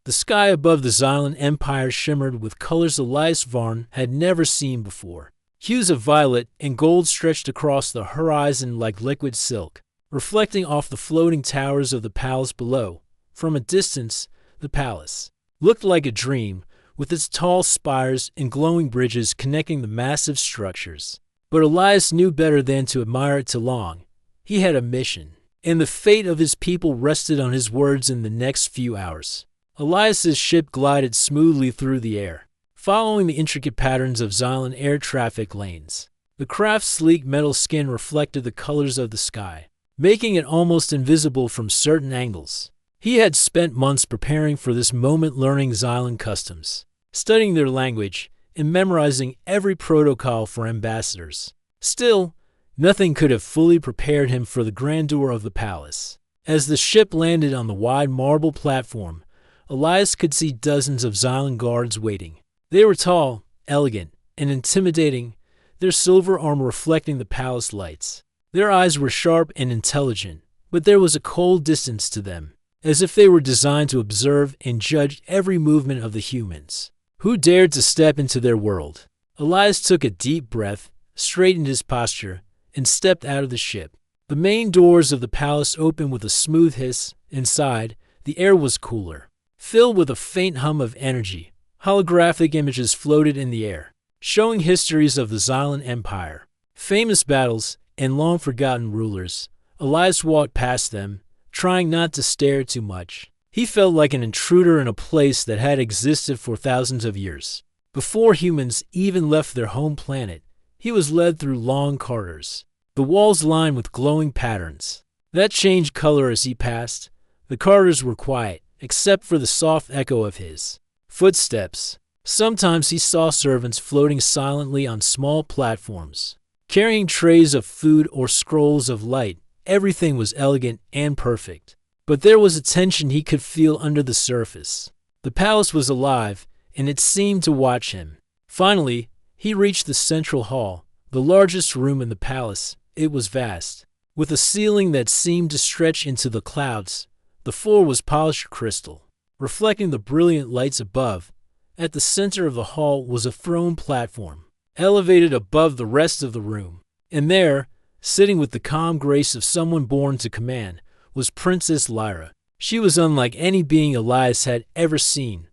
The sky above the Xylan Empire shimmered with colors Elias Varn had never seen before. Hues of violet and gold stretched across the horizon like liquid silk, reflecting off the floating towers of the palace below. From a distance, the palace looked like a dream, with its tall spires and glowing bridges connecting the massive structures. But Elias knew better than to admire it too long. He had a mission, and the fate of his people rested on his words in the next few hours. Elias's ship glided smoothly through the air, following the intricate patterns of Xylan air traffic lanes. The craft's sleek metal skin reflected the colors of the sky, making it almost invisible from certain angles. He had spent months preparing for this moment, learning Xylan customs, studying their language, and memorizing every protocol for ambassadors. Still, nothing could have fully prepared him for the grandeur of the palace. As the ship landed on the wide marble platform, Elias could see dozens of Xylan guards waiting. They were tall, elegant, and intimidating, their silver armor reflecting the palace lights. Their eyes were sharp and intelligent, but there was a cold distance to them, as if they were designed to observe and judge every movement of the humans who dared to step into their world. Elias took a deep breath, straightened his posture, and stepped out of the ship. The main doors of the palace opened with a smooth hiss. Inside, the air was cooler, filled with a faint hum of energy. Holographic images floated in the air, showing histories of the Xylan Empire, famous battles, and long-forgotten rulers. Elias walked past them, trying not to stare too much. He felt like an intruder in a place that had existed for thousands of years. Before humans even left their home planet, he was led through long corridors, the walls lined with glowing patterns that changed color as he passed. The corridors were quiet, except for the soft echo of his footsteps. Sometimes he saw servants floating silently on small platforms, carrying trays of food or scrolls of light. Everything was elegant and perfect. But there was a tension he could feel under the surface. The palace was alive, and it seemed to watch him. Finally, he reached the central hall, the largest room in the palace. It was vast, with a ceiling that seemed to stretch into the clouds. The floor was polished crystal, reflecting the brilliant lights above. At the center of the hall was a throne platform, elevated above the rest of the room. And there, sitting with the calm grace of someone born to command, was Princess Lyra. She was unlike any being Elias had ever seen.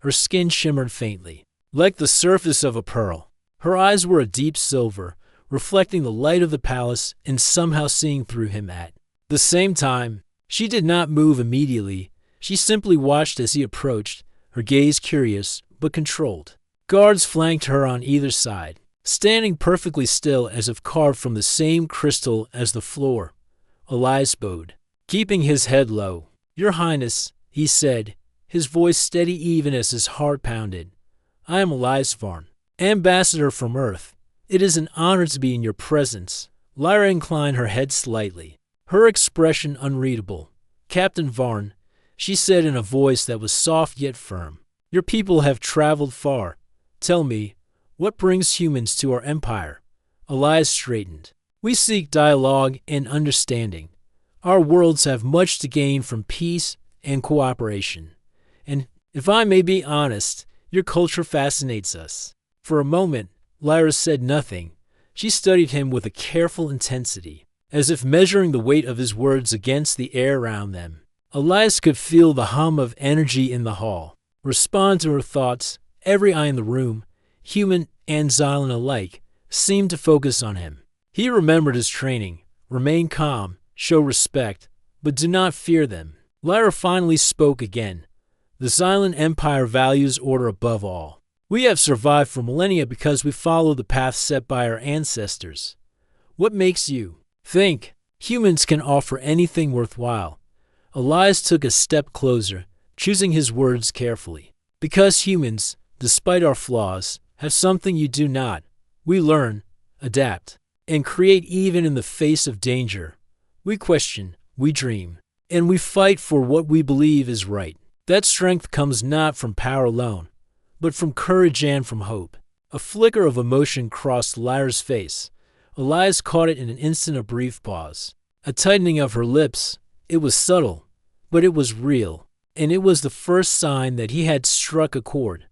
Her skin shimmered faintly, like the surface of a pearl. Her eyes were a deep silver, reflecting the light of the palace and somehow seeing through him at the same time. She did not move immediately. She simply watched as he approached, her gaze curious but controlled. Guards flanked her on either side, standing perfectly still as if carved from the same crystal as the floor. Elias bowed, keeping his head low. "Your Highness," he said, his voice steady even as his heart pounded. "I am Elias Varn, ambassador from Earth. It is an honor to be in your presence." Lyra inclined her head slightly, her expression unreadable. "Captain Varn," she said in a voice that was soft yet firm, "your people have traveled far. Tell me, what brings humans to our empire?" Elias straightened. "We seek dialogue and understanding. Our worlds have much to gain from peace and cooperation. And, if I may be honest, your culture fascinates us." For a moment, Lyra said nothing. She studied him with a careful intensity, as if measuring the weight of his words against the air around them. Elias could feel the hum of energy in the hall, respond to her thoughts. Every eye in the room, human and Xylan alike, seemed to focus on him. He remembered his training: remain calm, show respect, but do not fear them. Lyra finally spoke again. "The Xylan Empire values order above all. We have survived for millennia because we follow the path set by our ancestors. What makes you think humans can offer anything worthwhile?" Elias took a step closer, choosing his words carefully. "Because humans, despite our flaws, have something you do not. We learn, adapt, and create even in the face of danger. We question, we dream, and we fight for what we believe is right. That strength comes not from power alone, but from courage and from hope." A flicker of emotion crossed Lyra's face. Elias caught it in an instant, a brief pause, a tightening of her lips. It was subtle, but it was real. and it was the first sign that he had struck a chord.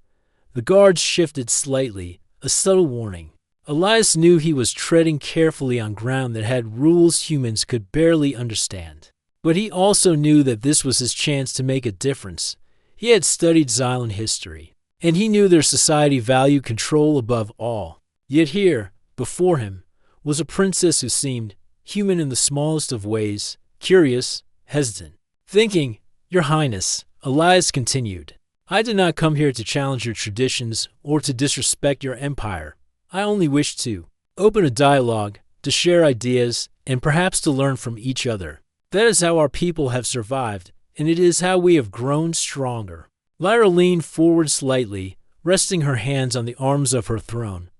The guards shifted slightly, a subtle warning. Elias knew he was treading carefully on ground that had rules humans could barely understand. But he also knew that this was his chance to make a difference. He had studied Xylan history, and he knew their society valued control above all. Yet here, before him, was a princess who seemed human in the smallest of ways, curious, hesitant. Thinking, "Your Highness," Elias continued, "I did not come here to challenge your traditions or to disrespect your empire. I only wish to open a dialogue, to share ideas, and perhaps to learn from each other. That is how our people have survived, and it is how we have grown stronger." Lyra leaned forward slightly, resting her hands on the arms of her throne.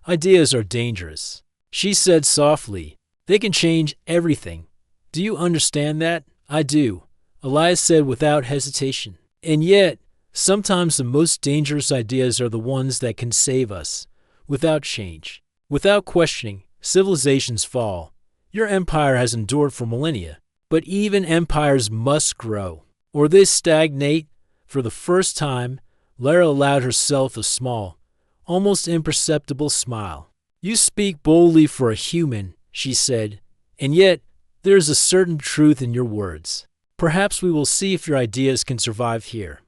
"Ideas are dangerous," she said softly. "They can change everything. Do you understand that?" "I do," Elias said without hesitation. "And yet, sometimes the most dangerous ideas are the ones that can save us. Without change, without questioning, civilizations fall. Your empire has endured for millennia. But even empires must grow, or they stagnate." For the first time, Lyra allowed herself a small, almost imperceptible smile. "You speak boldly for a human," she said, "and yet there is a certain truth in your words. Perhaps we will see if your ideas can survive here."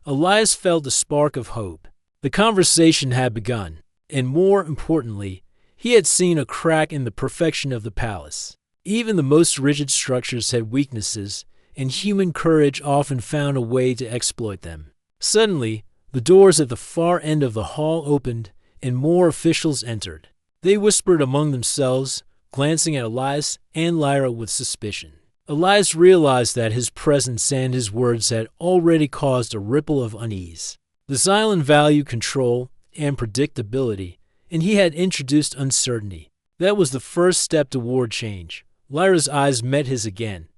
Elias felt a spark of hope. The conversation had begun, and more importantly, he had seen a crack in the perfection of the palace. Even the most rigid structures had weaknesses, and human courage often found a way to exploit them. Suddenly, the doors at the far end of the hall opened, and more officials entered. They whispered among themselves, glancing at Elias and Lyra with suspicion. Elias realized that his presence and his words had already caused a ripple of unease. The Xylan valued control and predictability, and he had introduced uncertainty. That was the first step toward change. Lyra's eyes met his again.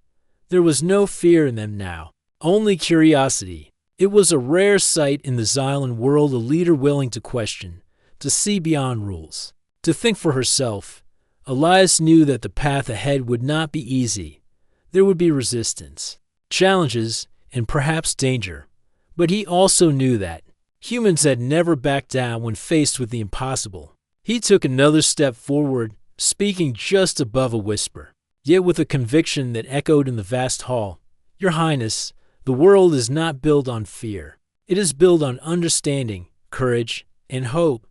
There was no fear in them now, only curiosity. It was a rare sight in the Xylan world, a leader willing to question, to see beyond rules, to think for herself. Elias knew that the path ahead would not be easy. There would be resistance, challenges, and perhaps danger. But he also knew that humans had never backed down when faced with the impossible. He took another step forward, speaking just above a whisper, yet with a conviction that echoed in the vast hall. "Your Highness, the world is not built on fear. It is built on understanding, courage, and hope.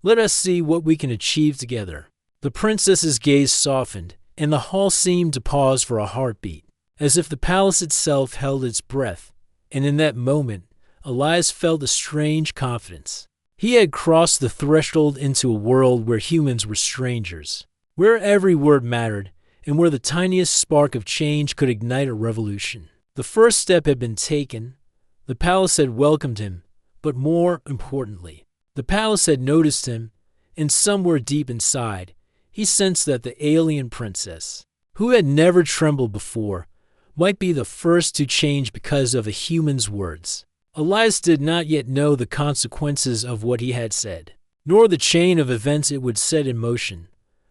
Let us see what we can achieve together." The princess's gaze softened, and the hall seemed to pause for a heartbeat, as if the palace itself held its breath. And in that moment, Elias felt a strange confidence. He had crossed the threshold into a world where humans were strangers, where every word mattered, and where the tiniest spark of change could ignite a revolution. The first step had been taken. The palace had welcomed him, but more importantly, the palace had noticed him, and somewhere deep inside, he sensed that the alien princess, who had never trembled before, might be the first to change because of a human's words. Elias did not yet know the consequences of what he had said, nor the chain of events it would set in motion.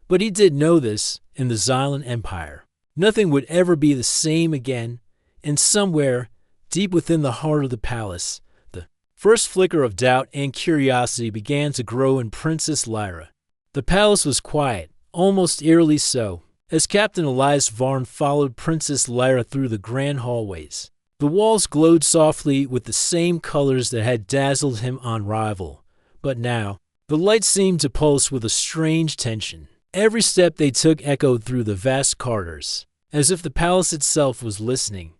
But he did know this in the Xylan Empire. Nothing would ever be the same again, and somewhere, deep within the heart of the palace, the first flicker of doubt and curiosity began to grow in Princess Lyra. The palace was quiet, almost eerily so, as Captain Elias Varn followed Princess Lyra through the grand hallways. The walls glowed softly with the same colors that had dazzled him on arrival, but now, the light seemed to pulse with a strange tension. Every step they took echoed through the vast corridors, as if the palace itself was listening.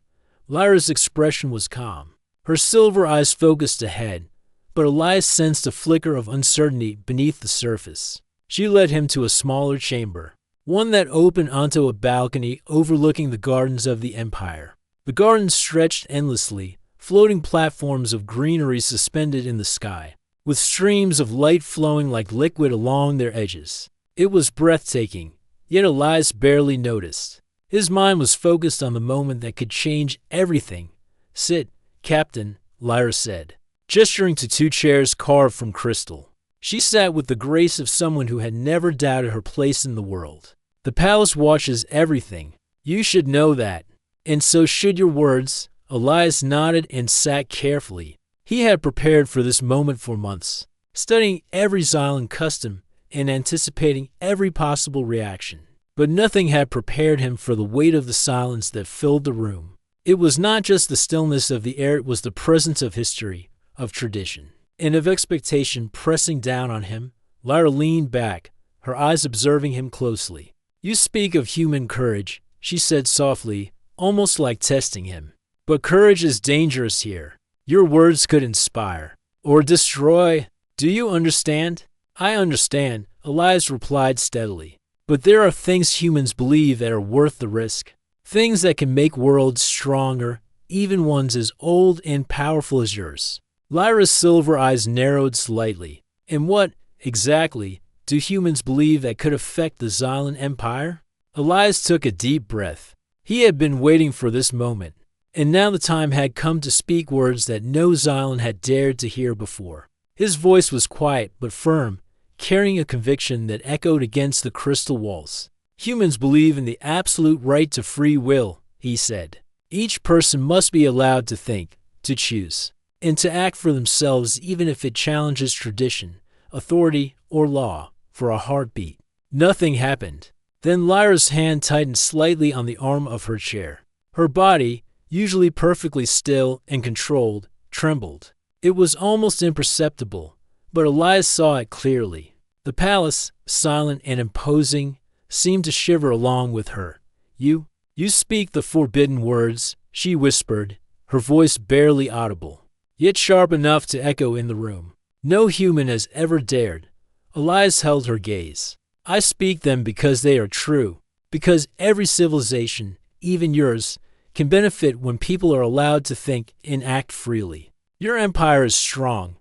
Lyra's expression was calm. Her silver eyes focused ahead, but Elias sensed a flicker of uncertainty beneath the surface. She led him to a smaller chamber, one that opened onto a balcony overlooking the gardens of the Empire. The gardens stretched endlessly, floating platforms of greenery suspended in the sky, with streams of light flowing like liquid along their edges. It was breathtaking, yet Elias barely noticed. His mind was focused on the moment that could change everything. "Sit, Captain," Lyra said, gesturing to two chairs carved from crystal. She sat with the grace of someone who had never doubted her place in the world. "The palace watches everything. You should know that. And so should your words," Elias nodded and sat carefully. He had prepared for this moment for months, studying every Xylan custom and anticipating every possible reaction. But nothing had prepared him for the weight of the silence that filled the room. It was not just the stillness of the air, it was the presence of history, of tradition, and of expectation pressing down on him. Lyra leaned back, her eyes observing him closely. "You speak of human courage," she said softly, almost like testing him. "But courage is dangerous here. Your words could inspire or destroy. Do you understand?" "I understand," Elias replied steadily. "But there are things humans believe that are worth the risk. Things that can make worlds stronger, even ones as old and powerful as yours." Lyra's silver eyes narrowed slightly. "And what, exactly, do humans believe that could affect the Xylan Empire?" Elias took a deep breath. He had been waiting for this moment, and now the time had come to speak words that no Xylan had dared to hear before. His voice was quiet but firm, carrying a conviction that echoed against the crystal walls. "Humans believe in the absolute right to free will," he said. "Each person must be allowed to think, to choose, and to act for themselves even if it challenges tradition, authority, or law. For a heartbeat." Nothing happened. Then Lyra's hand tightened slightly on the arm of her chair. Her body, usually perfectly still and controlled, trembled. It was almost imperceptible, but Elias saw it clearly. The palace, silent and imposing, seemed to shiver along with her. You speak the forbidden words," she whispered, her voice barely audible, yet sharp enough to echo in the room. "No human has ever dared." Elias held her gaze. "I speak them because they are true, because every civilization, even yours, can benefit when people are allowed to think and act freely. Your empire is strong,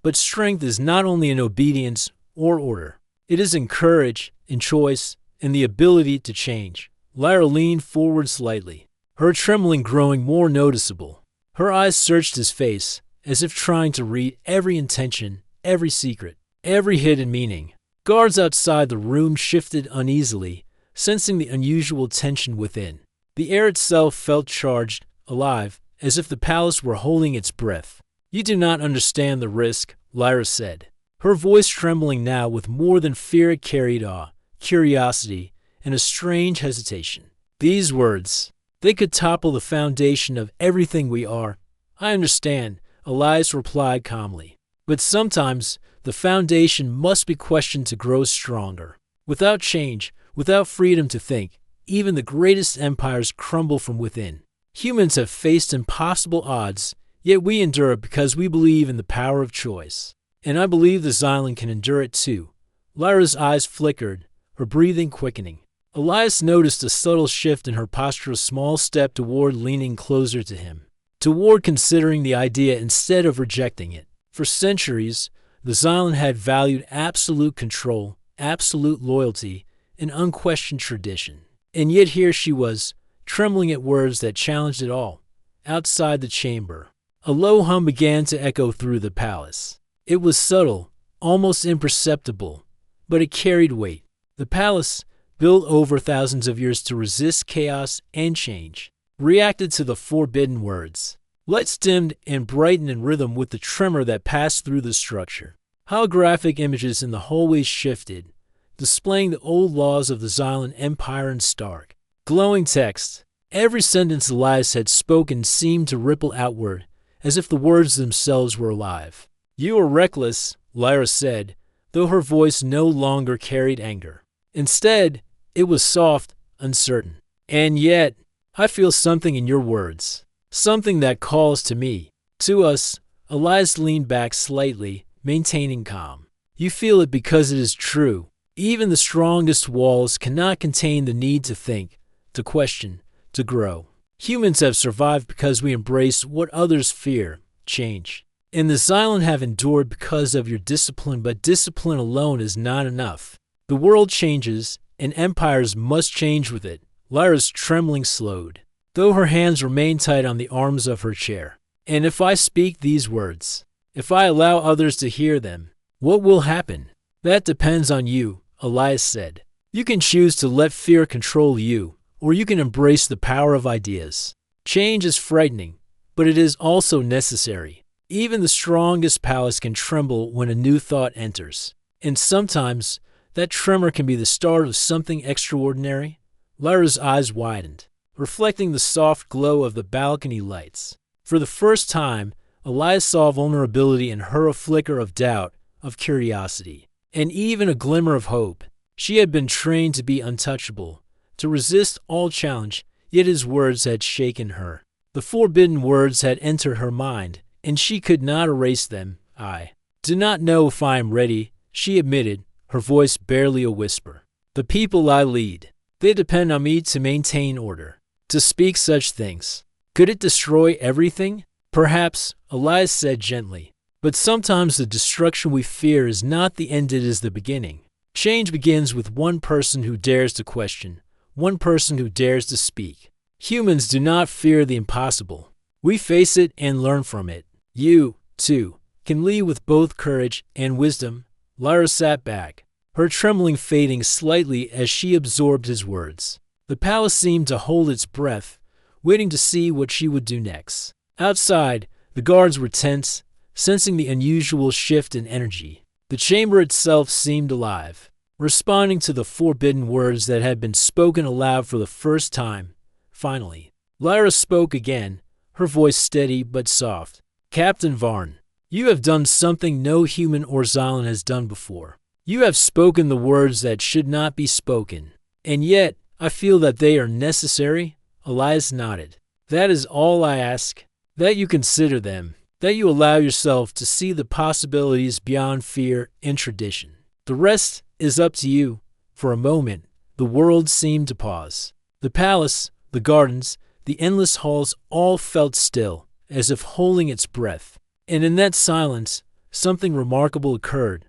but strength is not only in obedience or order. It is in courage, in choice, and the ability to change." Lyra leaned forward slightly, her trembling growing more noticeable. Her eyes searched his face, as if trying to read every intention, every secret, every hidden meaning. Guards outside the room shifted uneasily, sensing the unusual tension within. The air itself felt charged, alive, as if the palace were holding its breath. "You do not understand the risk," Lyra said, her voice trembling now with more than fear. It carried awe, curiosity, and a strange hesitation. "These words, they could topple the foundation of everything we are." "I understand," Elias replied calmly. "But sometimes the foundation must be questioned to grow stronger. Without change, without freedom to think, even the greatest empires crumble from within. Humans have faced impossible odds, yet we endure because we believe in the power of choice. And I believe the Xylan can endure it too." Lyra's eyes flickered, her breathing quickening. Elias noticed a subtle shift in her posture, a small step toward leaning closer to him, toward considering the idea instead of rejecting it. For centuries, the Xylan had valued absolute control, absolute loyalty, and unquestioned tradition. And yet here she was, trembling at words that challenged it all. Outside the chamber, a low hum began to echo through the palace. It was subtle, almost imperceptible, but it carried weight. The palace, built over thousands of years to resist chaos and change, reacted to the forbidden words. Lights dimmed and brightened in rhythm with the tremor that passed through the structure. Holographic images in the hallways shifted, displaying the old laws of the Xylan Empire in stark, glowing text. Every sentence Elias had spoken seemed to ripple outward, as if the words themselves were alive. "You are reckless," Lyra said, though her voice no longer carried anger. Instead, it was soft, uncertain. "And yet, I feel something in your words, something that calls to me, to us." Elias leaned back slightly, maintaining calm. "You feel it because it is true. Even the strongest walls cannot contain the need to think, to question, to grow. Humans have survived because we embrace what others fear, change. And the Xylan have endured because of your discipline, but discipline alone is not enough. The world changes, and empires must change with it." Lyra's trembling slowed, though her hands remained tight on the arms of her chair. "And if I speak these words, if I allow others to hear them, what will happen?" "That depends on you," Elias said. "You can choose to let fear control you, or you can embrace the power of ideas. Change is frightening, but it is also necessary. Even the strongest palace can tremble when a new thought enters. And sometimes, that tremor can be the start of something extraordinary. Lyra's eyes widened, reflecting the soft glow of the balcony lights. For the first time, Elias saw vulnerability in her, a flicker of doubt, of curiosity, and even a glimmer of hope. She had been trained to be untouchable, to resist all challenge, yet his words had shaken her. The forbidden words had entered her mind, and she could not erase them. "I do not know if I am ready," she admitted, her voice barely a whisper. "The people I lead, they depend on me to maintain order. To speak such things, could it destroy everything?" "Perhaps," Elias said gently. "But sometimes the destruction we fear is not the end, it is the beginning. Change begins with one person who dares to question, one person who dares to speak. Humans do not fear the impossible. We face it and learn from it. You, too, can lead with both courage and wisdom." Lyra sat back, her trembling fading slightly as she absorbed his words. The palace seemed to hold its breath, waiting to see what she would do next. Outside, the guards were tense, sensing the unusual shift in energy. The chamber itself seemed alive, responding to the forbidden words that had been spoken aloud for the first time. Finally, Lyra spoke again, her voice steady but soft. "Captain Varn, you have done something no human or Xylan has done before. You have spoken the words that should not be spoken. And yet, I feel that they are necessary." Elias nodded. "That is all I ask. That you consider them, that you allow yourself to see the possibilities beyond fear and tradition. The rest is up to you." For a moment, the world seemed to pause. The palace, the gardens, the endless halls all felt still, as if holding its breath. And in that silence, something remarkable occurred.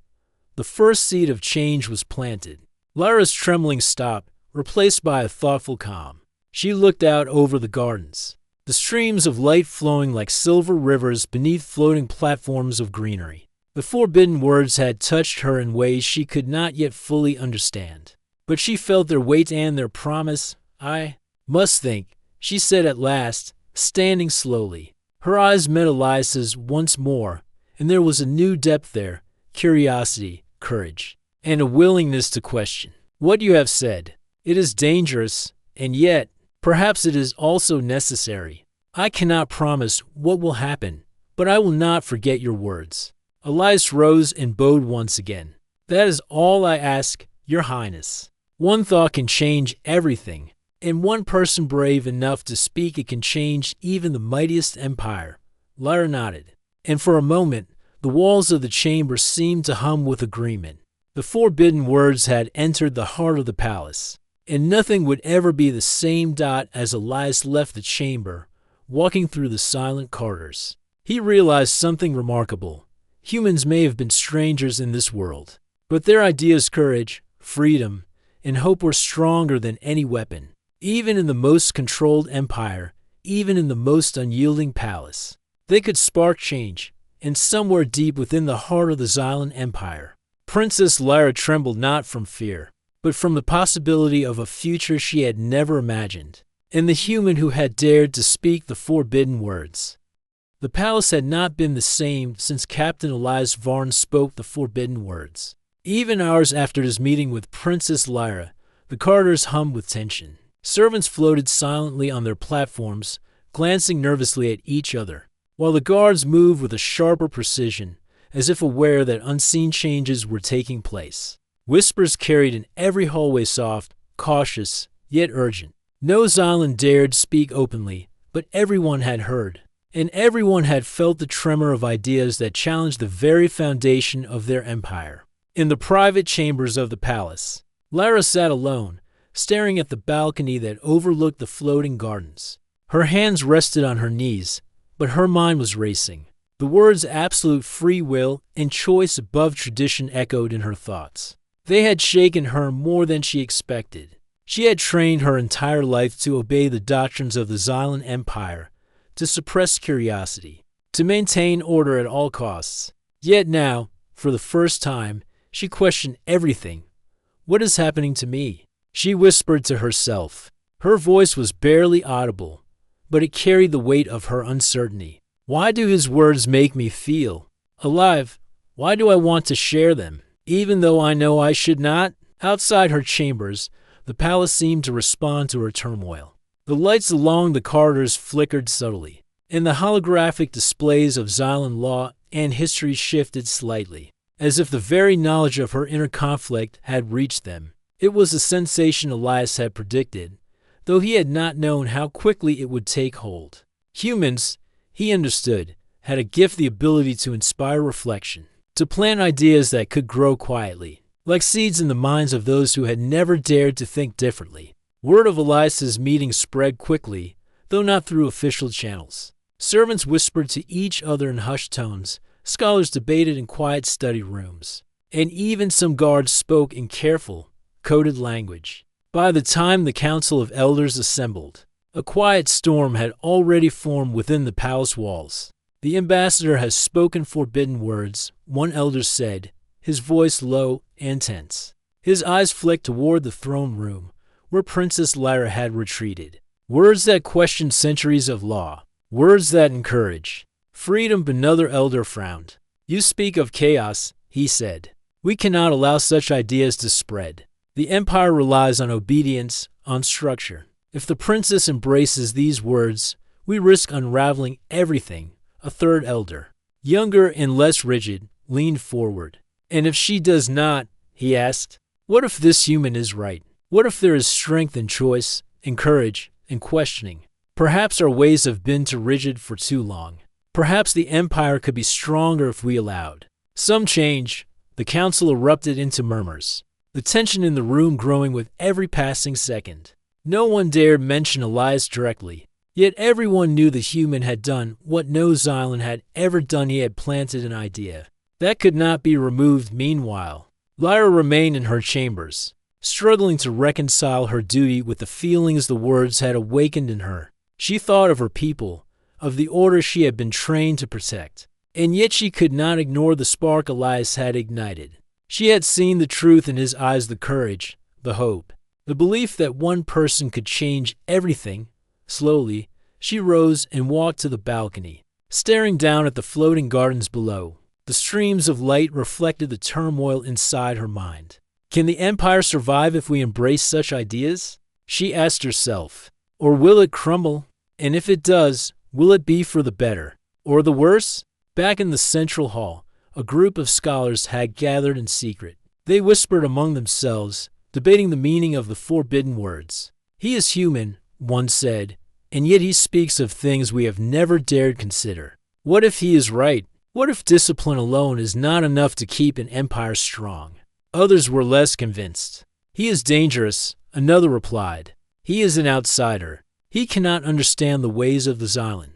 The first seed of change was planted. Lyra's trembling stopped, replaced by a thoughtful calm. She looked out over the gardens, the streams of light flowing like silver rivers beneath floating platforms of greenery. The forbidden words had touched her in ways she could not yet fully understand, but she felt their weight and their promise. "I must think," she said at last, standing slowly. Her eyes met Elias's once more, and there was a new depth there, curiosity, courage, and a willingness to question. "What you have said, it is dangerous, and yet, perhaps it is also necessary. I cannot promise what will happen, but I will not forget your words." Elias rose and bowed once again. "That is all I ask, Your Highness. One thought can change everything, and one person brave enough to speak it can change even the mightiest empire." Lyra nodded, and for a moment, the walls of the chamber seemed to hum with agreement. The forbidden words had entered the heart of the palace, and nothing would ever be the same. As Elias left the chamber, walking through the silent corridors, he realized something remarkable. Humans may have been strangers in this world, but their ideas, courage, freedom, and hope were stronger than any weapon. Even in the most controlled empire, even in the most unyielding palace, they could spark change, and somewhere deep within the heart of the Xylan Empire, Princess Lyra trembled not from fear, but from the possibility of a future she had never imagined, and the human who had dared to speak the forbidden words. The palace had not been the same since Captain Elias Varn spoke the forbidden words. Even hours after his meeting with Princess Lyra, the corridors hummed with tension. Servants floated silently on their platforms, glancing nervously at each other, while the guards moved with a sharper precision, as if aware that unseen changes were taking place. Whispers carried in every hallway, soft, cautious, yet urgent. No Xylan dared speak openly, but everyone had heard, and everyone had felt the tremor of ideas that challenged the very foundation of their empire. In the private chambers of the palace, Lyra sat alone, staring at the balcony that overlooked the floating gardens. Her hands rested on her knees, but her mind was racing. The words absolute free will and choice above tradition echoed in her thoughts. They had shaken her more than she expected. She had trained her entire life to obey the doctrines of the Xylan Empire, to suppress curiosity, to maintain order at all costs. Yet now, for the first time, she questioned everything. "What is happening to me?" she whispered to herself. Her voice was barely audible, but it carried the weight of her uncertainty. Why do his words make me feel alive? Why do I want to share them, even though I know I should not? Outside her chambers, the palace seemed to respond to her turmoil. The lights along the corridors flickered subtly, and the holographic displays of Xylan law and history shifted slightly, as if the very knowledge of her inner conflict had reached them. It was a sensation Elias had predicted, though he had not known how quickly it would take hold. Humans, he understood, had a gift, the ability to inspire reflection, to plant ideas that could grow quietly, like seeds in the minds of those who had never dared to think differently. Word of Elias's meeting spread quickly, though not through official channels. Servants whispered to each other in hushed tones, scholars debated in quiet study rooms, and even some guards spoke in careful, coded language. By the time the Council of Elders assembled, a quiet storm had already formed within the palace walls. The ambassador has spoken forbidden words, one elder said, his voice low and tense. His eyes flicked toward the throne room, where Princess Lyra had retreated. Words that question centuries of law. Words that encourage freedom. But another elder frowned. You speak of chaos, he said. We cannot allow such ideas to spread. The empire relies on obedience, on structure. If the princess embraces these words, we risk unraveling everything. A third elder, younger and less rigid, leaned forward. And if she does not, he asked, what if this human is right? What if there is strength in choice, in courage, in questioning? Perhaps our ways have been too rigid for too long. Perhaps the empire could be stronger if we allowed some change. The council erupted into murmurs, the tension in the room growing with every passing second. No one dared mention Elias directly, yet everyone knew the human had done what no Xylan had ever done. He had planted an idea that could not be removed. Meanwhile, Lyra remained in her chambers, struggling to reconcile her duty with the feelings the words had awakened in her. She thought of her people, of the order she had been trained to protect, and yet she could not ignore the spark Elias had ignited. She had seen the truth in his eyes, the courage, the hope, the belief that one person could change everything. Slowly, she rose and walked to the balcony, staring down at the floating gardens below. The streams of light reflected the turmoil inside her mind. Can the empire survive if we embrace such ideas? She asked herself. Or will it crumble? And if it does, will it be for the better or the worse? Back in the central hall, a group of scholars had gathered in secret. They whispered among themselves, debating the meaning of the forbidden words. He is human, one said, and yet he speaks of things we have never dared consider. What if he is right? What if discipline alone is not enough to keep an empire strong? Others were less convinced. He is dangerous, another replied. He is an outsider. He cannot understand the ways of the Xylan.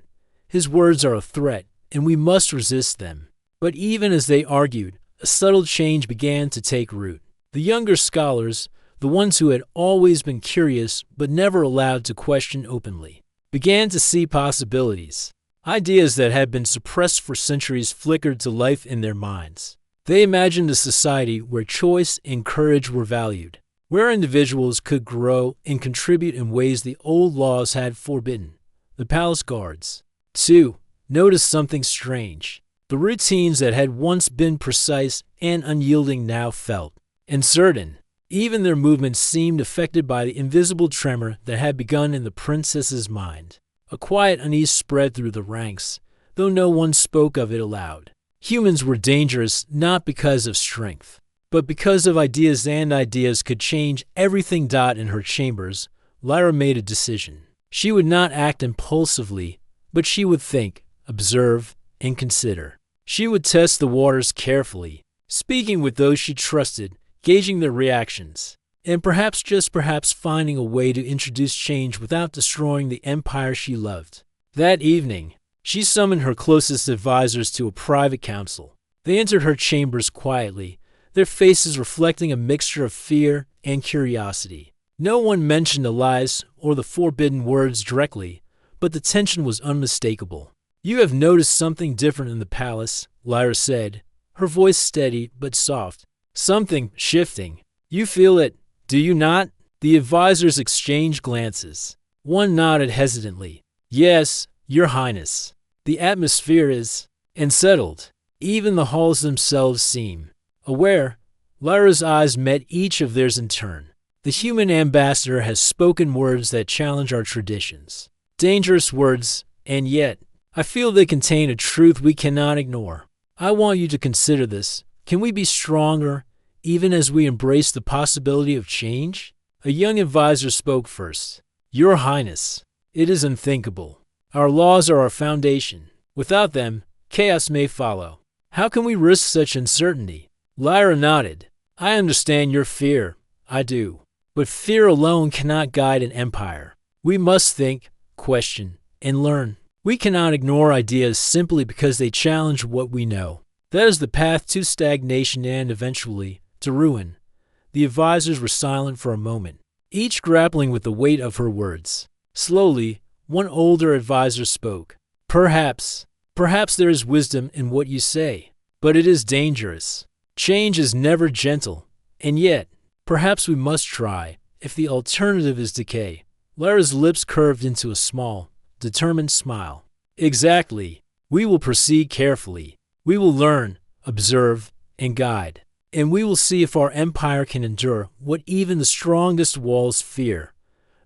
His words are a threat, and we must resist them. But even as they argued, a subtle change began to take root. The younger scholars, the ones who had always been curious but never allowed to question openly, began to see possibilities. Ideas that had been suppressed for centuries flickered to life in their minds. They imagined a society where choice and courage were valued, where individuals could grow and contribute in ways the old laws had forbidden. The palace guards, too, noticed something strange. The routines that had once been precise and unyielding now felt uncertain. Even their movements seemed affected by the invisible tremor that had begun in the princess's mind. A quiet unease spread through the ranks, though no one spoke of it aloud. Humans were dangerous not because of strength, but because of ideas, and ideas could change everything. In her chambers, Lyra made a decision. She would not act impulsively, but she would think, observe, and consider. She would test the waters carefully, speaking with those she trusted, gauging their reactions, and perhaps, just perhaps, finding a way to introduce change without destroying the empire she loved. That evening, she summoned her closest advisors to a private council. They entered her chambers quietly, their faces reflecting a mixture of fear and curiosity. No one mentioned Elias or the forbidden words directly, but the tension was unmistakable. You have noticed something different in the palace, Lyra said, her voice steady but soft. Something shifting. You feel it, do you not? The advisors exchanged glances. One nodded hesitantly. Yes, Your Highness. The atmosphere is unsettled. Even the halls themselves seem aware. Lyra's eyes met each of theirs in turn. The human ambassador has spoken words that challenge our traditions. Dangerous words, and yet, I feel they contain a truth we cannot ignore. I want you to consider this. Can we be stronger, even as we embrace the possibility of change? A young advisor spoke first. Your Highness, it is unthinkable. Our laws are our foundation. Without them, chaos may follow. How can we risk such uncertainty? Lyra nodded. I understand your fear. I do. But fear alone cannot guide an empire. We must think, question, and learn. We cannot ignore ideas simply because they challenge what we know. That is the path to stagnation and, eventually, to ruin. The advisors were silent for a moment, each grappling with the weight of her words. Slowly, one older advisor spoke. Perhaps there is wisdom in what you say, but it is dangerous. Change is never gentle, and yet, perhaps we must try, if the alternative is decay. Lyra's lips curved into a small, determined smile. Exactly. We will proceed carefully. We will learn, observe, and guide. And we will see if our empire can endure what even the strongest walls fear,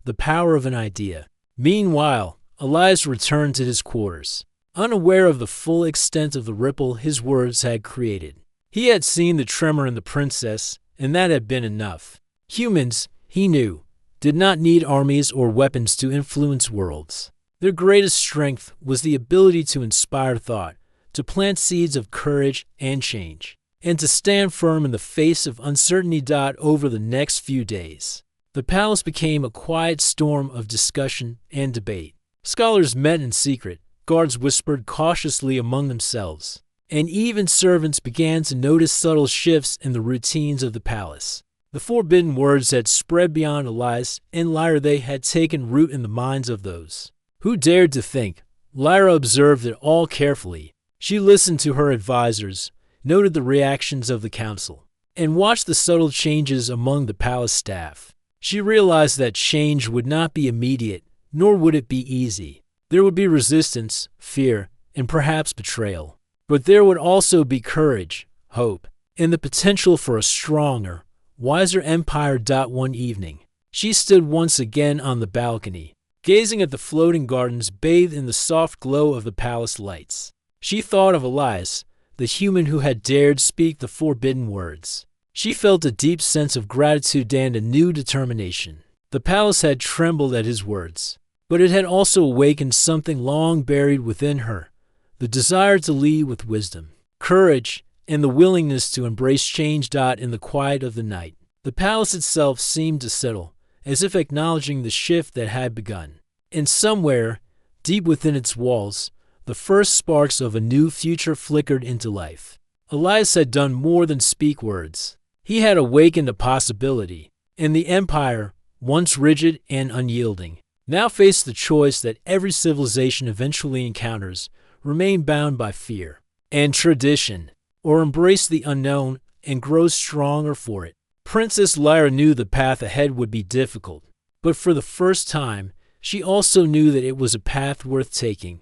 the power of an idea. Meanwhile, Elias returned to his quarters, unaware of the full extent of the ripple his words had created. He had seen the tremor in the princess, and that had been enough. Humans, he knew, did not need armies or weapons to influence worlds. Their greatest strength was the ability to inspire thought, to plant seeds of courage and change, and to stand firm in the face of uncertainty. Over the next few days, the palace became a quiet storm of discussion and debate. Scholars met in secret, guards whispered cautiously among themselves, and even servants began to notice subtle shifts in the routines of the palace. The forbidden words had spread beyond Elias and Lyra. They had taken root in the minds of those who dared to think. Lyra observed it all carefully. She listened to her advisors, noted the reactions of the council, and watched the subtle changes among the palace staff. She realized that change would not be immediate, nor would it be easy. There would be resistance, fear, and perhaps betrayal. But there would also be courage, hope, and the potential for a stronger, wiser empire. One evening, she stood once again on the balcony, gazing at the floating gardens bathed in the soft glow of the palace lights. She thought of Elias, the human who had dared speak the forbidden words. She felt a deep sense of gratitude and a new determination. The palace had trembled at his words, but it had also awakened something long buried within her, the desire to lead with wisdom, courage, and the willingness to embrace change. In the quiet of the night, the palace itself seemed to settle, as if acknowledging the shift that had begun. And somewhere, deep within its walls, the first sparks of a new future flickered into life. Elias had done more than speak words. He had awakened a possibility, and the empire, once rigid and unyielding, now faced the choice that every civilization eventually encounters: remain bound by fear and tradition, or embrace the unknown and grow stronger for it. Princess Lyra knew the path ahead would be difficult, but for the first time, she also knew that it was a path worth taking.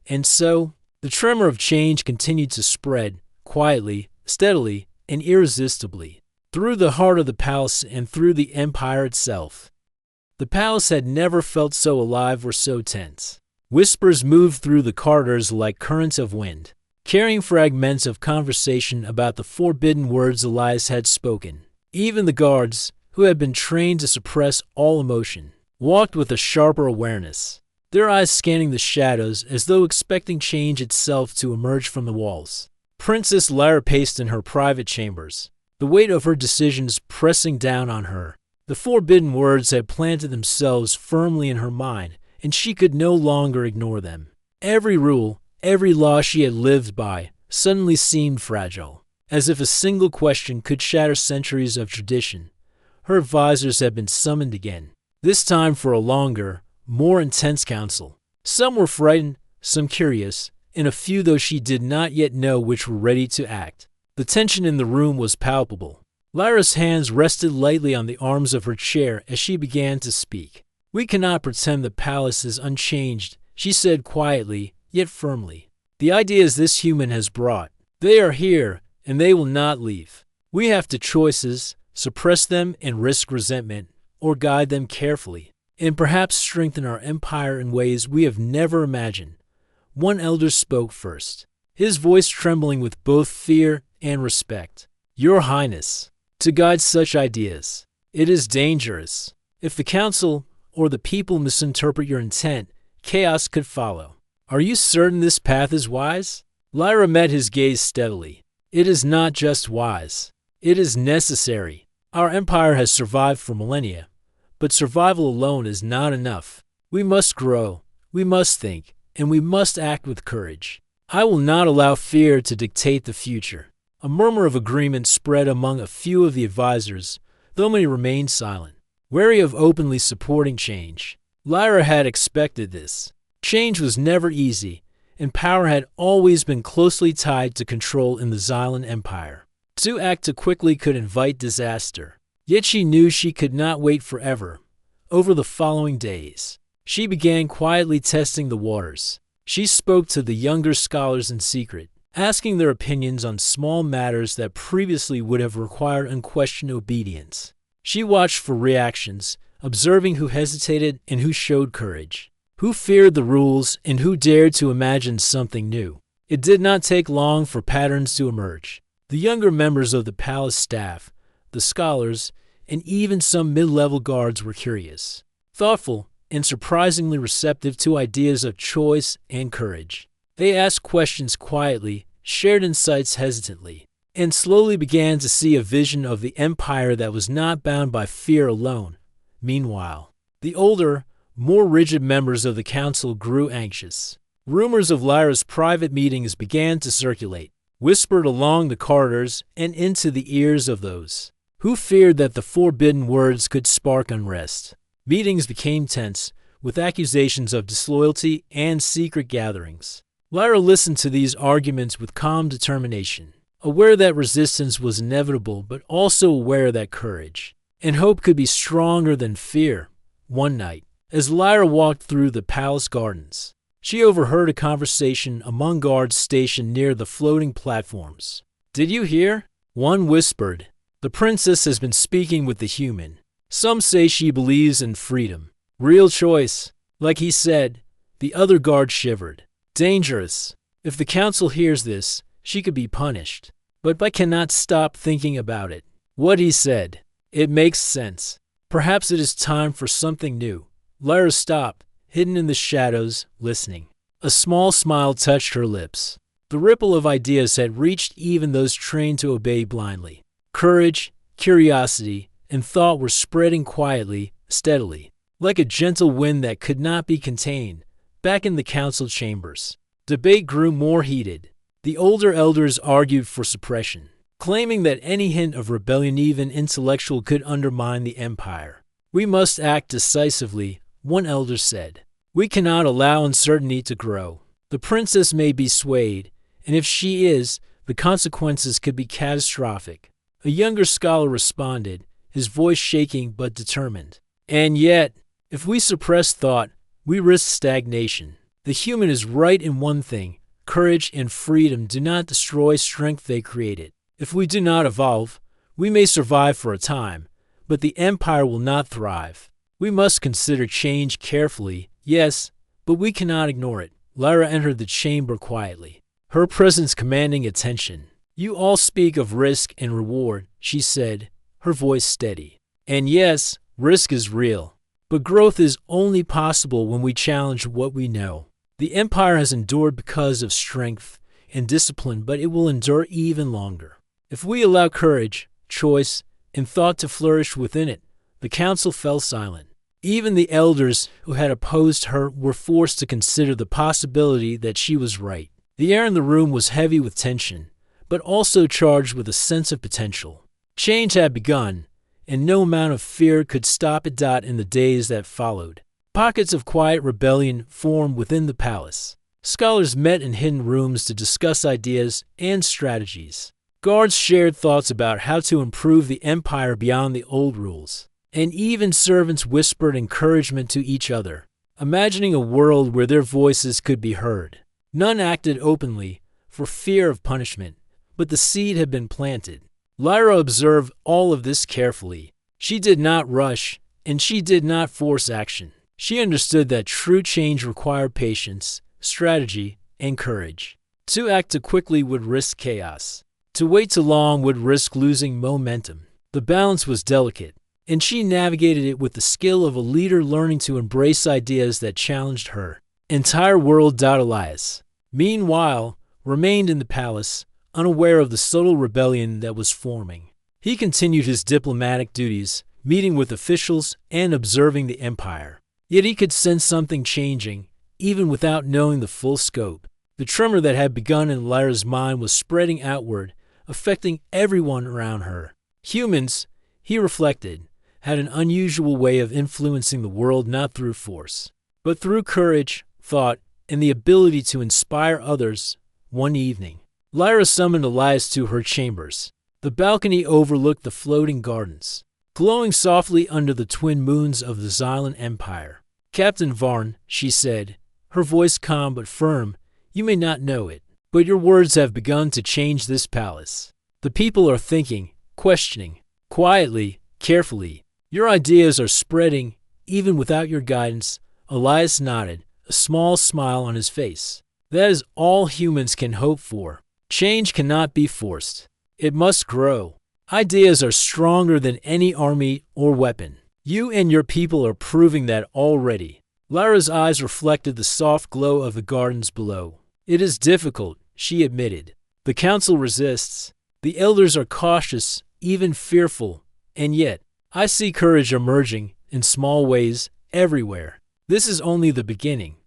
And so, the tremor of change continued to spread, quietly, steadily, and irresistibly, through the heart of the palace and through the empire itself. The palace had never felt so alive or so tense. Whispers moved through the corridors like currents of wind, carrying fragments of conversation about the forbidden words Elias had spoken. Even the guards, who had been trained to suppress all emotion, walked with a sharper awareness, their eyes scanning the shadows as though expecting change itself to emerge from the walls. Princess Lyra paced in her private chambers, the weight of her decisions pressing down on her. The forbidden words had planted themselves firmly in her mind, and she could no longer ignore them. Every rule, every law she had lived by, suddenly seemed fragile, as if a single question could shatter centuries of tradition. Her advisors had been summoned again, this time for a longer, more intense council. Some were frightened, some curious, and a few, though she did not yet know which, were ready to act. The tension in the room was palpable. Lyra's hands rested lightly on the arms of her chair as she began to speak. We cannot pretend the palace is unchanged, she said quietly, yet firmly. The ideas this human has brought, they are here, and they will not leave. We have two choices: suppress them and risk resentment, or guide them carefully, and perhaps strengthen our empire in ways we have never imagined. One elder spoke first, his voice trembling with both fear and respect. Your Highness, to guide such ideas, it is dangerous. If the council or the people misinterpret your intent, chaos could follow. Are you certain this path is wise? Lyra met his gaze steadily. It is not just wise. It is necessary. Our empire has survived for millennia, but survival alone is not enough. We must grow, we must think, and we must act with courage. I will not allow fear to dictate the future. A murmur of agreement spread among a few of the advisors, though many remained silent, wary of openly supporting change. Lyra had expected this. Change was never easy, and power had always been closely tied to control in the Xylan Empire. To act too quickly could invite disaster. Yet she knew she could not wait forever. Over the following days, she began quietly testing the waters. She spoke to the younger scholars in secret, asking their opinions on small matters that previously would have required unquestioned obedience. She watched for reactions, observing who hesitated and who showed courage, who feared the rules and who dared to imagine something new. It did not take long for patterns to emerge. The younger members of the palace staff, the scholars, and even some mid-level guards were curious, thoughtful, and surprisingly receptive to ideas of choice and courage. They asked questions quietly, shared insights hesitantly, and slowly began to see a vision of the empire that was not bound by fear alone. Meanwhile, the older, more rigid members of the council grew anxious. Rumors of Lyra's private meetings began to circulate, whispered along the corridors and into the ears of those who feared that the forbidden words could spark unrest. Meetings became tense, with accusations of disloyalty and secret gatherings. Lyra listened to these arguments with calm determination, aware that resistance was inevitable but also aware that courage and hope could be stronger than fear. One night, as Lyra walked through the palace gardens, she overheard a conversation among guards stationed near the floating platforms. "Did you hear?" One whispered. "The princess has been speaking with the human. Some say she believes in freedom, real choice." Like he said, the other guard shivered. "Dangerous. If the council hears this, she could be punished." But I cannot stop thinking about it. What he said. It makes sense. Perhaps it is time for something new. Lyra stopped, hidden in the shadows, listening. A small smile touched her lips. The ripple of ideas had reached even those trained to obey blindly. Courage, curiosity, and thought were spreading quietly, steadily, like a gentle wind that could not be contained. Back in the council chambers, debate grew more heated. The older elders argued for suppression, claiming that any hint of rebellion, even intellectual, could undermine the empire. "We must act decisively," one elder said. "We cannot allow uncertainty to grow. The princess may be swayed, and if she is, the consequences could be catastrophic." A younger scholar responded, his voice shaking but determined. "And yet, if we suppress thought, we risk stagnation. The human is right in one thing: courage and freedom do not destroy strength, they create it. If we do not evolve, we may survive for a time, but the empire will not thrive. We must consider change carefully, yes, but we cannot ignore it." Lyra entered the chamber quietly, her presence commanding attention. "You all speak of risk and reward," she said, her voice steady. "And yes, risk is real. But growth is only possible when we challenge what we know. The empire has endured because of strength and discipline, but it will endure even longer if we allow courage, choice, and thought to flourish within it." The council fell silent. Even the elders who had opposed her were forced to consider the possibility that she was right. The air in the room was heavy with tension, but also charged with a sense of potential. Change had begun, and no amount of fear could stop it. In the days that followed, pockets of quiet rebellion formed within the palace. Scholars met in hidden rooms to discuss ideas and strategies. Guards shared thoughts about how to improve the empire beyond the old rules, and even servants whispered encouragement to each other. imagining a world where their voices could be heard. None acted openly, for fear of punishment, but the seed had been planted. Lyra observed all of this carefully. She did not rush, and she did not force action. She understood that true change required patience, strategy, and courage. To act too quickly would risk chaos. To wait too long would risk losing momentum. The balance was delicate, and she navigated it with the skill of a leader learning to embrace ideas that challenged her. Entire world. Elias, meanwhile, remained in the palace, unaware of the subtle rebellion that was forming. He continued his diplomatic duties, meeting with officials and observing the empire. Yet he could sense something changing, even without knowing the full scope. The tremor that had begun in Lyra's mind was spreading outward, affecting everyone around her. Humans, he reflected, had an unusual way of influencing the world not through force, but through courage, thought, and the ability to inspire others. One evening, Lyra summoned Elias to her chambers. The balcony overlooked the floating gardens, glowing softly under the twin moons of the Xylan Empire. "Captain Varn," she said, her voice calm but firm, "you may not know it, but your words have begun to change this palace. The people are thinking, questioning, quietly, carefully. Your ideas are spreading, even without your guidance." Elias nodded, a small smile on his face. "That is all humans can hope for. Change cannot be forced. It must grow. Ideas are stronger than any army or weapon. You and your people are proving that already." Lyra's eyes reflected the soft glow of the gardens below. "It is difficult," she admitted. "The council resists. The elders are cautious, even fearful. And yet, I see courage emerging, in small ways, everywhere. This is only the beginning."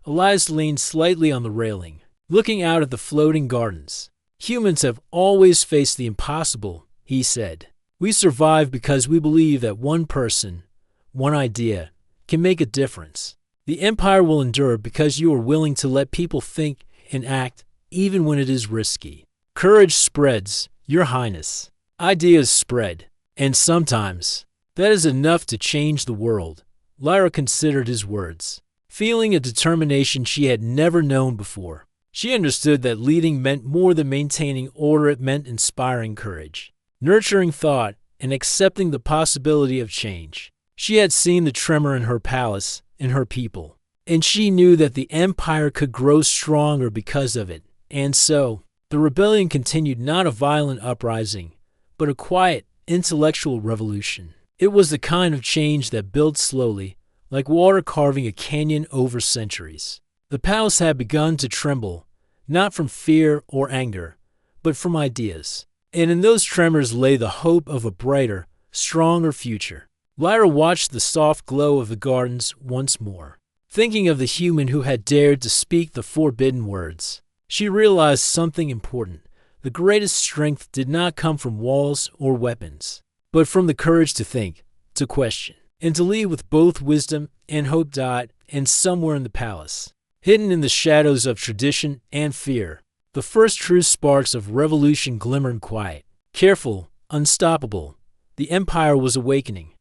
Elias leaned slightly on the railing, looking out at the floating gardens. "Humans have always faced the impossible," he said. "We survive because we believe that one person, one idea, can make a difference. The empire will endure because you are willing to let people think and act even when it is risky. Courage spreads, Your Highness. Ideas spread, and sometimes that is enough to change the world." Lyra considered his words, feeling a determination she had never known before. She understood that leading meant more than maintaining order. It meant inspiring courage, nurturing thought, and accepting the possibility of change. She had seen the tremor in her palace, in her people, and she knew that the empire could grow stronger because of it. And so, the rebellion continued, not a violent uprising, but a quiet, intellectual revolution. It was the kind of change that built slowly, like water carving a canyon over centuries. The palace had begun to tremble, not from fear or anger, but from ideas. And in those tremors lay the hope of a brighter, stronger future. Lyra watched the soft glow of the gardens once more, thinking of the human who had dared to speak the forbidden words. She realized something important. The greatest strength did not come from walls or weapons, but from the courage to think, to question, and to lead with both wisdom and hope. And somewhere in the palace, hidden in the shadows of tradition and fear, the first true sparks of revolution glimmered quiet, careful, unstoppable. The empire was awakening.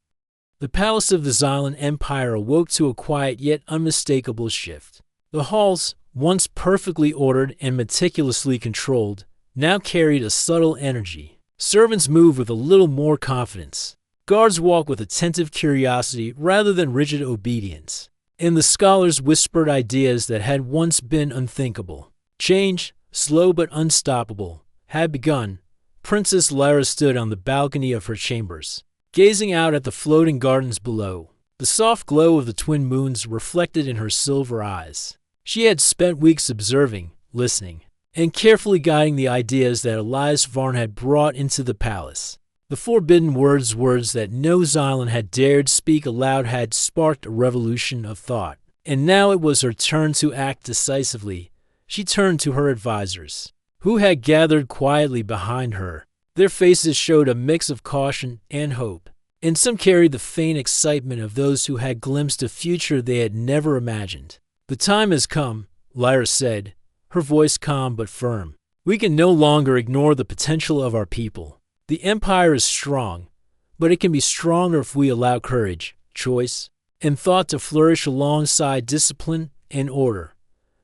The palace of the Xylan Empire awoke to a quiet yet unmistakable shift. The halls, once perfectly ordered and meticulously controlled, now carried a subtle energy. Servants moved with a little more confidence. Guards walked with attentive curiosity rather than rigid obedience. And the scholars whispered ideas that had once been unthinkable. Change, slow but unstoppable, had begun. Princess Lyra stood on the balcony of her chambers, gazing out at the floating gardens below. The soft glow of the twin moons reflected in her silver eyes. She had spent weeks observing, listening, and carefully guiding the ideas that Elias Varn had brought into the palace. The forbidden words that no Xylan had dared speak aloud, had sparked a revolution of thought. And now it was her turn to act decisively. She turned to her advisors, who had gathered quietly behind her. Their faces showed a mix of caution and hope, and some carried the faint excitement of those who had glimpsed a future they had never imagined. "The time has come," Lyra said, her voice calm but firm. "We can no longer ignore the potential of our people. The empire is strong, but it can be stronger if we allow courage, choice, and thought to flourish alongside discipline and order.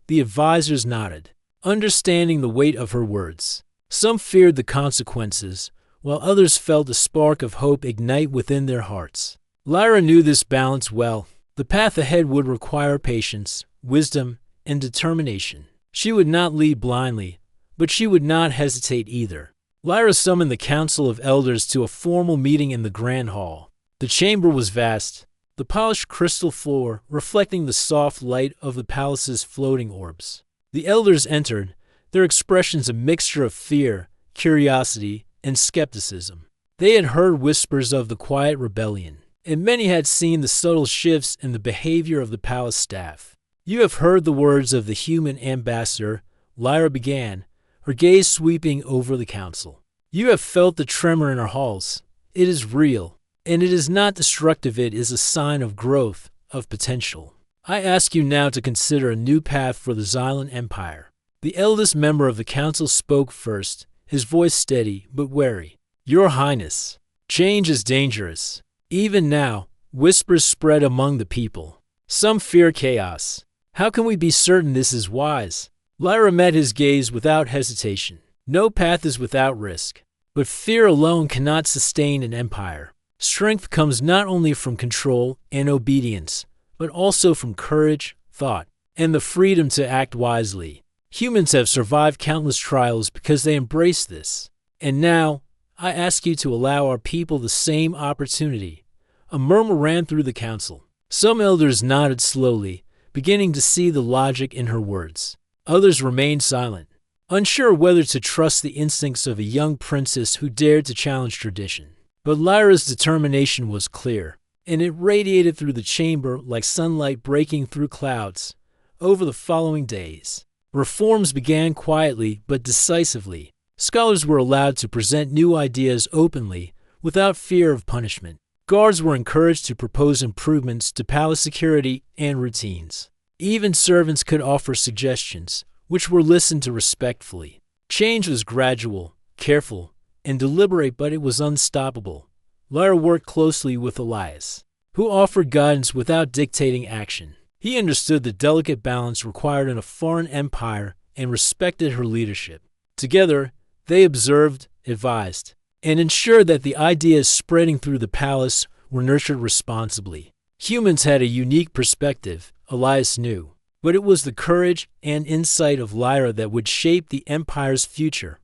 The advisors nodded, understanding the weight of her words. Some feared the consequences, while others felt a spark of hope ignite within their hearts. Lyra knew this balance well. The path ahead would require patience, wisdom, and determination. She would not lead blindly, but she would not hesitate either. Lyra summoned the Council of Elders to a formal meeting in the Grand Hall. The chamber was vast, the polished crystal floor reflecting the soft light of the palace's floating orbs. The elders entered, their expressions a mixture of fear, curiosity, and skepticism. They had heard whispers of the quiet rebellion, and many had seen the subtle shifts in the behavior of the palace staff. "You have heard the words of the human ambassador," Lyra began, her gaze sweeping over the council. "You have felt the tremor in our halls. It is real, and it is not destructive. It is a sign of growth, of potential. I ask you now to consider a new path for the Xylan Empire." The eldest member of the council spoke first, his voice steady but wary. "Your Highness, change is dangerous. Even now, whispers spread among the people. Some fear chaos. How can we be certain this is wise?" Lyra met his gaze without hesitation. No path is without risk, but fear alone cannot sustain an empire. Strength comes not only from control and obedience, but also from courage, thought, and the freedom to act wisely. Humans have survived countless trials because they embrace this. And now, I ask you to allow our people the same opportunity. A murmur ran through the council. Some elders nodded slowly, beginning to see the logic in her words. Others remained silent, unsure whether to trust the instincts of a young princess who dared to challenge tradition. But Lyra's determination was clear, and it radiated through the chamber like sunlight breaking through clouds. Over the following days, reforms began quietly but decisively. Scholars were allowed to present new ideas openly, without fear of punishment. Guards were encouraged to propose improvements to palace security and routines. Even servants could offer suggestions, which were listened to respectfully. Change was gradual, careful, and deliberate, but it was unstoppable. Lyra worked closely with Elias, who offered guidance without dictating action. He understood the delicate balance required in a foreign empire and respected her leadership. Together, they observed, advised, and ensured that the ideas spreading through the palace were nurtured responsibly. Humans had a unique perspective, Elias knew, but it was the courage and insight of Lyra that would shape the empire's future.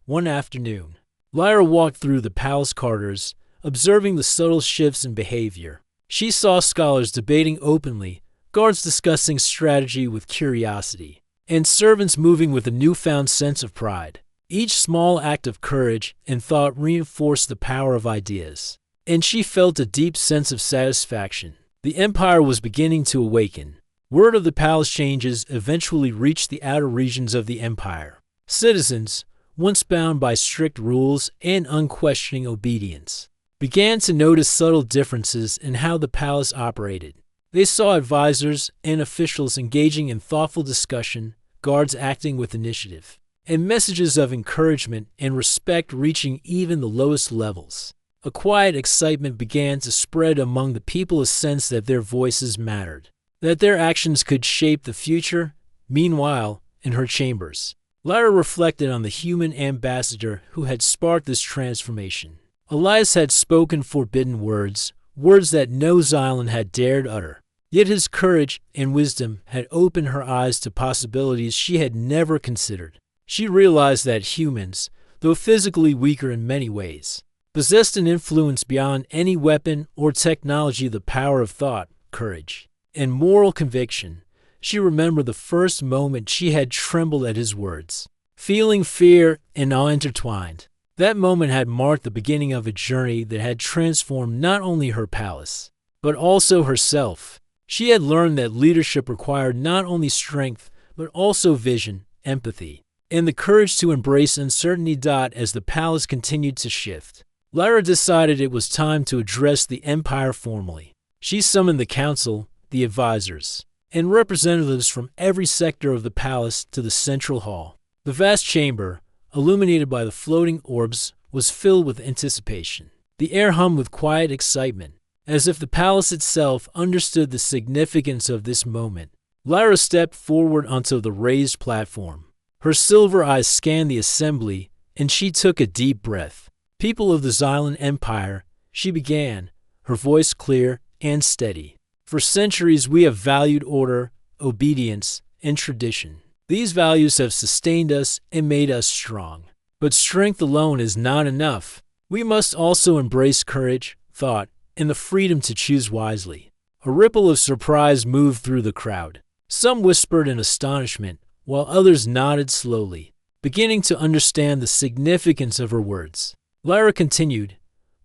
One afternoon, Lyra walked through the palace corridors, observing the subtle shifts in behavior. She saw scholars debating openly, guards discussing strategy with curiosity, and servants moving with a newfound sense of pride. Each small act of courage and thought reinforced the power of ideas, and she felt a deep sense of satisfaction. The empire was beginning to awaken. Word of the palace changes eventually reached the outer regions of the empire. Citizens, once bound by strict rules and unquestioning obedience, began to notice subtle differences in how the palace operated. They saw advisors and officials engaging in thoughtful discussion, guards acting with initiative, and messages of encouragement and respect reaching even the lowest levels. A quiet excitement began to spread among the people, a sense that their voices mattered, that their actions could shape the future. Meanwhile, in her chambers, Lyra reflected on the human ambassador who had sparked this transformation. Elias had spoken forbidden words, words that no Xylan had dared utter. Yet his courage and wisdom had opened her eyes to possibilities she had never considered. She realized that humans, though physically weaker in many ways, possessed an influence beyond any weapon or technology, the power of thought, courage, and moral conviction. She remembered the first moment she had trembled at his words, feeling fear and awe intertwined. That moment had marked the beginning of a journey that had transformed not only her palace, but also herself. She had learned that leadership required not only strength, but also vision, empathy, and the courage to embrace uncertainty. As the palace continued to shift, Lyra decided it was time to address the empire formally. She summoned the council, the advisors, and representatives from every sector of the palace to the central hall. The vast chamber, illuminated by the floating orbs, was filled with anticipation. The air hummed with quiet excitement, As if the palace itself understood the significance of this moment, Lyra stepped forward onto the raised platform. Her silver eyes scanned the assembly, and she took a deep breath. "People of the Xylan Empire," she began, her voice clear and steady. "For centuries we have valued order, obedience, and tradition. These values have sustained us and made us strong. But strength alone is not enough. We must also embrace courage, thought, and the freedom to choose wisely." A ripple of surprise moved through the crowd. Some whispered in astonishment, while others nodded slowly, beginning to understand the significance of her words. Lyra continued,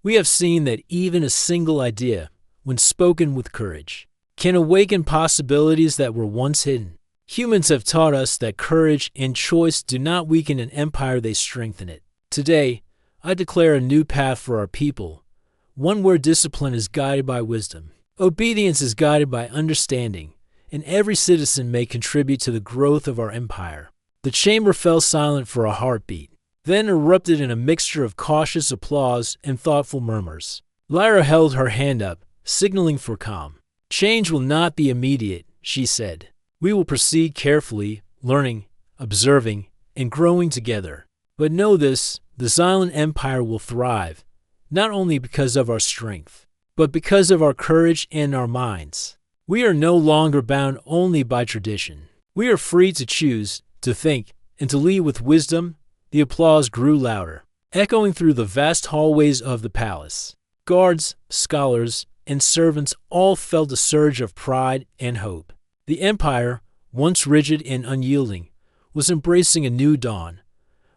"We have seen that even a single idea, when spoken with courage, can awaken possibilities that were once hidden. Humans have taught us that courage and choice do not weaken an empire, they strengthen it. Today, I declare a new path for our people, one where discipline is guided by wisdom, obedience is guided by understanding, and every citizen may contribute to the growth of our empire." The chamber fell silent for a heartbeat, then erupted in a mixture of cautious applause and thoughtful murmurs. Lyra held her hand up, signaling for calm. "Change will not be immediate," she said. "We will proceed carefully, learning, observing, and growing together. But know this, the Xylan Empire will thrive, not only because of our strength, but because of our courage and our minds. We are no longer bound only by tradition. We are free to choose, to think, and to lead with wisdom." The applause grew louder, echoing through the vast hallways of the palace. Guards, scholars, and servants all felt a surge of pride and hope. The empire, once rigid and unyielding, was embracing a new dawn.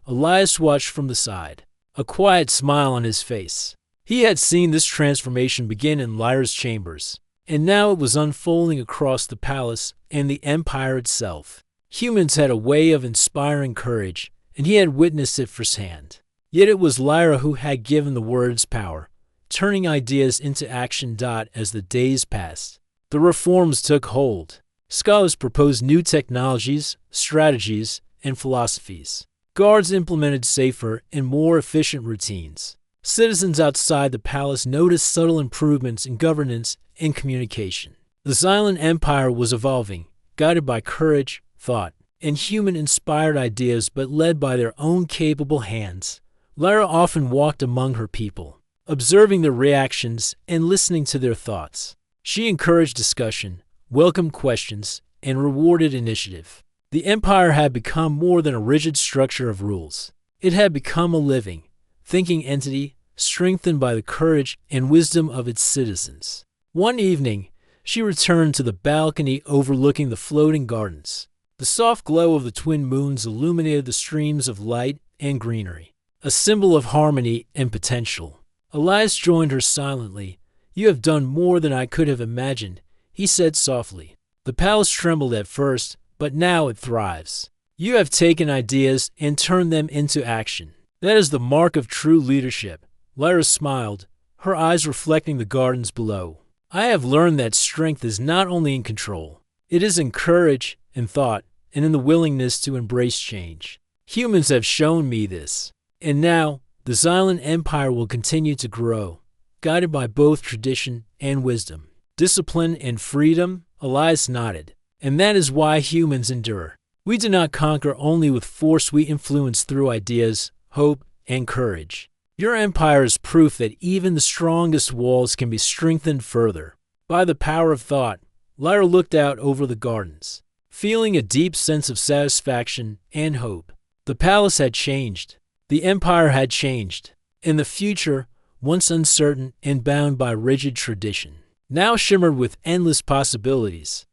Elias watched from the side, a quiet smile on his face. He had seen this transformation begin in Lyra's chambers, and now it was unfolding across the palace and the empire itself. Humans had a way of inspiring courage, and he had witnessed it firsthand. Yet it was Lyra who had given the words power, turning ideas into action. As the days passed, the reforms took hold. Scholars proposed new technologies, strategies, and philosophies. Guards implemented safer and more efficient routines. Citizens outside the palace noticed subtle improvements in governance and communication. The Xylan Empire was evolving, guided by courage, thought, and human-inspired ideas, but led by their own capable hands. Lyra often walked among her people, observing their reactions and listening to their thoughts. She encouraged discussion, welcomed questions, and rewarded initiative. The empire had become more than a rigid structure of rules. It had become a living, thinking entity, strengthened by the courage and wisdom of its citizens. One evening, she returned to the balcony overlooking the floating gardens. The soft glow of the twin moons illuminated the streams of light and greenery, a symbol of harmony and potential. Elias joined her silently. "You have done more than I could have imagined," he said softly. "The palace trembled at first, but now it thrives. You have taken ideas and turned them into action. That is the mark of true leadership." Lyra smiled, her eyes reflecting the gardens below. "I have learned that strength is not only in control. It is in courage, in thought, and in the willingness to embrace change. Humans have shown me this. And now, the Xylan Empire will continue to grow, guided by both tradition and wisdom. Discipline and freedom," Elias nodded. "And that is why humans endure. We do not conquer only with force, we influence through ideas, hope, and courage. Your empire is proof that even the strongest walls can be strengthened further by the power of thought." Lyra looked out over the gardens, feeling a deep sense of satisfaction and hope. The palace had changed. The empire had changed. And the future, once uncertain and bound by rigid tradition, now shimmered with endless possibilities.